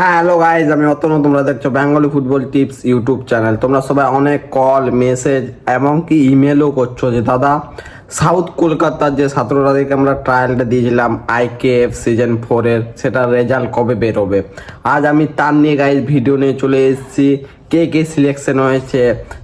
হ্যাঁ, hello guys, আমি অতনু। তোমরা দেখছো Bengali football tips YouTube channel. তোমরা সবাই অনেক কল, মেসেজ এমনকি ইমেলও করছো যে দাদা সাউথ কলকাতার যে 17 তারিখে আমরা ট্রায়ালটা দিয়েছিলাম IKF সিজন 4-এর, সেটার রেজাল্ট কবে বেরোবে। আজ আমি তার নিয়ে গাইজ ভিডিও নিয়ে চলে এসেছি। কে কে সিলেকশন হয়েছে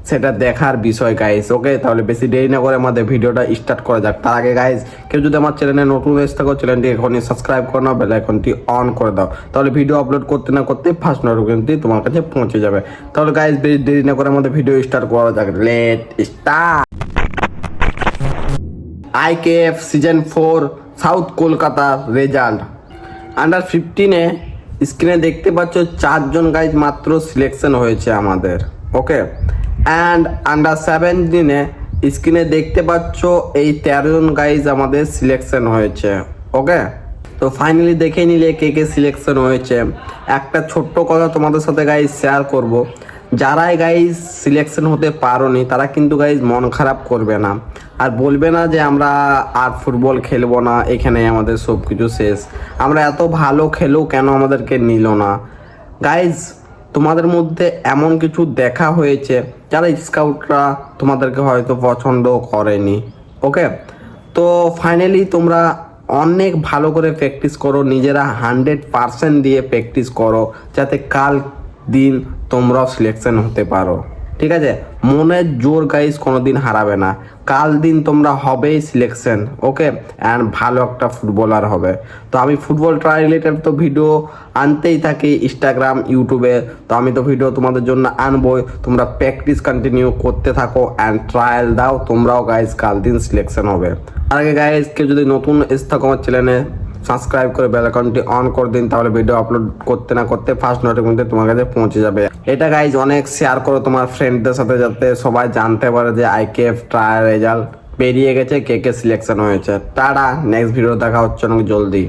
সেটা দেখার বিষয় গাইজ। ওকে, তাহলে বেশি দেরি না করে আমাদের ভিডিওটা স্টার্ট করা যাক। তার আগে গাইজ, কেউ যদি আমার চ্যানেলে নতুন এসে থাকো, চ্যানেলটি এখনই সাবস্ক্রাইব করে নাও, বেল আইকনটি অন করে দাও। তাহলে ভিডিও আপলোড করতে না করতে ফার্স্ট নোটিফিকেশনটি তোমার কাছে পৌঁছে যাবে। তাহলে গাইজ বেশি দেরি না করে আমাদের ভিডিও স্টার্ট করা যাক। Let start. IKF season 4 south কলকাতার রেজাল্ট। আন্ডার 15-এ স্ক্রিনে দেখতে পাচ্ছ 4 জন গাইজ মাত্র সিলেকশন হয়েছে আমাদের। ওকে, অ্যান্ড আন্ডার 17-এ স্ক্রিনে দেখতে পাচ্ছ এই 13 জন গাইজ আমাদের সিলেকশন হয়েছে। ওকে, তো ফাইনালি দেখে নিলে কে কে সিলেকশন হয়েছে। একটা ছোট্ট কথা তোমাদের সাথে গাইজ শেয়ার করব। যারাই গাইজ সিলেকশন হতে পারোনি তারা কিন্তু গাইজ মন খারাপ করবে না, আর বলবে না যে আমরা আর ফুটবল খেলবো না, এখানে আমাদের সব কিছু শেষ, আমরা এত ভালো খেলেও কেন আমাদেরকে নিল না। গাইজ, তোমাদের মধ্যে এমন কিছু দেখা হয়েছে যারা স্কাউটরা তোমাদেরকে হয়তো পছন্দ করেনি। ওকে, তো ফাইনালি তোমরা অনেক ভালো করে প্র্যাকটিস করো, নিজেরা 100% দিয়ে প্র্যাকটিস করো, যাতে কাল দিন তোমরাও সিলেকশন হতে পারো। ঠিক আছে, মনের জোর গাইজ কোনোদিন হারাবে না। কাল দিন তোমরা হবেই সিলেকশন। ওকে, অ্যান্ড ভালো একটা ফুটবলার হবে। তো আমি ফুটবল ট্রায়াল রিলেটেড তো ভিডিও আনতেই থাকি ইনস্টাগ্রাম, ইউটিউবে। তো আমি তো ভিডিও তোমাদের জন্য আনবই। তোমরা প্র্যাকটিস কন্টিনিউ করতে থাকো অ্যান্ড ট্রায়াল দাও, তোমরাও গাইজ কাল দিন সিলেকশন হবে। তার আগে গাইজ, কেউ যদি নতুন এসে থাকো আমার চ্যানেলে, সাবস্ক্রাইব করে বেল আইকনটি অন করে দিন, তাহলে ভিডিও আপলোড করতে না করতে ফার্স্ট নোটিফিকেশন তোমার কাছে পৌঁছে যাবে। এটা গাইজ অনেক শেয়ার করো তোমার ফ্রেন্ডদের সাথে, যাতে সবাই জানতে পারে যে IKF ট্রায়াল রেজাল্ট বেরিয়ে গেছে, কে কে সিলেকশন হয়েছে। টাটা, নেক্সট ভিডিও দেখা হচ্ছে অনেক জলদি।